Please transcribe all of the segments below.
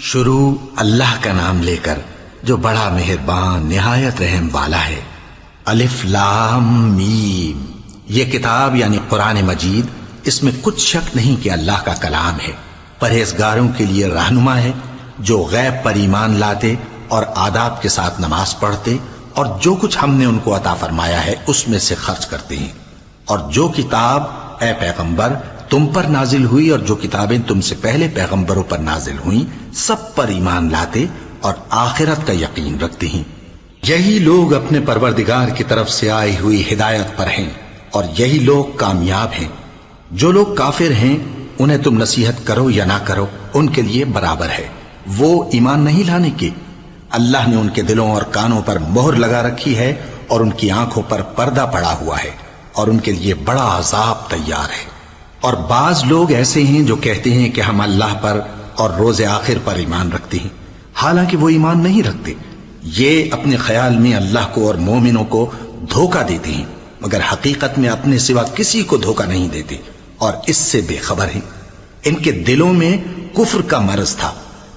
شروع اللہ کا نام لے کر جو بڑا مہربان نہایت رحم والا ہے۔ الف لام میم، یہ کتاب یعنی قرآن مجید، اس میں کچھ شک نہیں کہ اللہ کا کلام ہے، پرہیزگاروں کے لیے رہنما ہے، جو غیب پر ایمان لاتے اور آداب کے ساتھ نماز پڑھتے اور جو کچھ ہم نے ان کو عطا فرمایا ہے اس میں سے خرچ کرتے ہیں، اور جو کتاب اے پیغمبر تم پر نازل ہوئی اور جو کتابیں تم سے پہلے پیغمبروں پر نازل ہوئیں سب پر ایمان لاتے اور آخرت کا یقین رکھتے ہیں۔ یہی لوگ اپنے پروردگار کی طرف سے آئی ہوئی ہدایت پر ہیں اور یہی لوگ کامیاب ہیں۔ جو لوگ کافر ہیں انہیں تم نصیحت کرو یا نہ کرو ان کے لیے برابر ہے، وہ ایمان نہیں لانے کے۔ اللہ نے ان کے دلوں اور کانوں پر مہر لگا رکھی ہے اور ان کی آنکھوں پر پردہ پڑا ہوا ہے اور ان کے لیے بڑا عذاب تیار ہے۔ اور بعض لوگ ایسے ہیں جو کہتے ہیں کہ ہم اللہ پر اور روز آخر پر ایمان رکھتے ہیں، حالانکہ وہ ایمان نہیں رکھتے۔ یہ اپنے خیال میں اللہ کو اور مومنوں کو دھوکہ دیتے ہیں، مگر حقیقت میں اپنے سوا کسی کو دھوکہ نہیں دیتے اور اس سے بے خبر ہیں۔ ان کے دلوں میں کفر کا مرض تھا،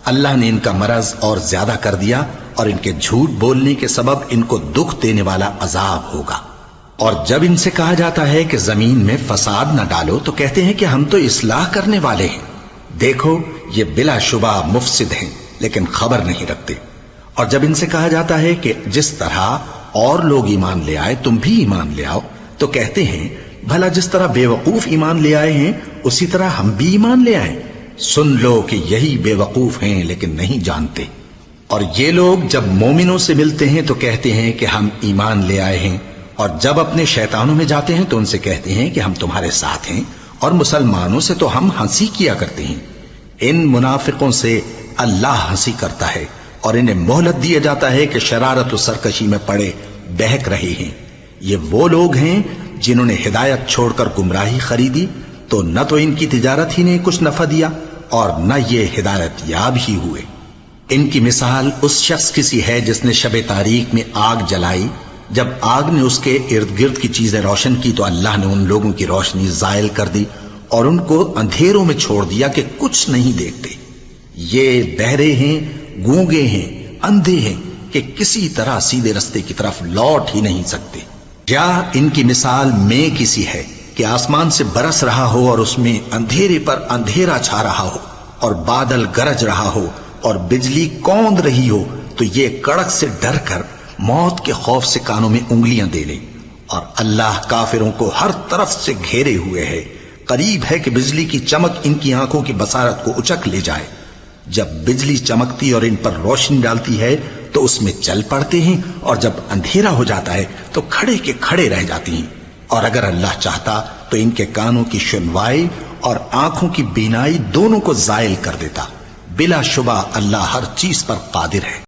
اللہ نے ان کا مرض اور زیادہ کر دیا اور ان کے جھوٹ بولنے کے سبب ان کو دکھ دینے والا عذاب ہوگا۔ اور جب ان سے کہا جاتا ہے کہ زمین میں فساد نہ ڈالو تو کہتے ہیں کہ ہم تو اصلاح کرنے والے ہیں۔ دیکھو یہ بلا شبہ مفسد ہیں لیکن خبر نہیں رکھتے۔ اور جب ان سے کہا جاتا ہے کہ جس طرح اور لوگ ایمان لے آئے تم بھی ایمان لے آؤ تو کہتے ہیں بھلا جس طرح بے وقوف ایمان لے آئے ہیں اسی طرح ہم بھی ایمان لے آئیں۔ سن لو کہ یہی بے وقوف ہیں لیکن نہیں جانتے۔ اور یہ لوگ جب مومنوں سے ملتے ہیں تو کہتے ہیں کہ ہم ایمان لے آئے ہیں، اور جب اپنے شیطانوں میں جاتے ہیں تو ان سے کہتے ہیں کہ ہم تمہارے ساتھ ہیں، اور مسلمانوں سے تو ہم ہنسی کیا کرتے ہیں۔ ان منافقوں سے اللہ ہنسی کرتا ہے اور انہیں مہلت دیا جاتا ہے کہ شرارت و سرکشی میں پڑے بہک رہے ہیں۔ یہ وہ لوگ ہیں جنہوں نے ہدایت چھوڑ کر گمراہی خریدی، تو نہ تو ان کی تجارت ہی نے کچھ نفع دیا اور نہ یہ ہدایت یاب ہی ہوئے۔ ان کی مثال اس شخص کی سی ہے جس نے شب تاریک میں آگ جلائی، جب آگ نے اس کے ارد گرد کی چیزیں روشن کی تو اللہ نے ان لوگوں کی روشنی زائل کر دی اور ان کو اندھیروں میں چھوڑ دیا کہ کچھ نہیں دیکھتے۔ یہ بہرے ہیں، گونگے ہیں، اندھے ہیں کہ کسی طرح سیدھے رستے کی طرف لوٹ ہی نہیں سکتے۔ یا ان کی مثال میں کسی ہے کہ آسمان سے برس رہا ہو اور اس میں اندھیرے پر اندھیرا چھا رہا ہو اور بادل گرج رہا ہو اور بجلی کوند رہی ہو تو یہ کڑک سے ڈر کر موت کے خوف سے کانوں میں انگلیاں دے لیں۔ اور اللہ کافروں کو ہر طرف سے گھیرے ہوئے ہے، قریب ہے کہ بجلی کی چمک ان کی آنکھوں کی بصارت کو اچک لے جائے۔ جب بجلی چمکتی اور ان پر روشنی ڈالتی ہے تو اس میں چل پڑتے ہیں، اور جب اندھیرا ہو جاتا ہے تو کھڑے کے کھڑے رہ جاتی ہیں۔ اور اگر اللہ چاہتا تو ان کے کانوں کی سنوائی اور آنکھوں کی بینائی دونوں کو زائل کر دیتا۔ بلا شبہ اللہ ہر چیز پر قادر ہے۔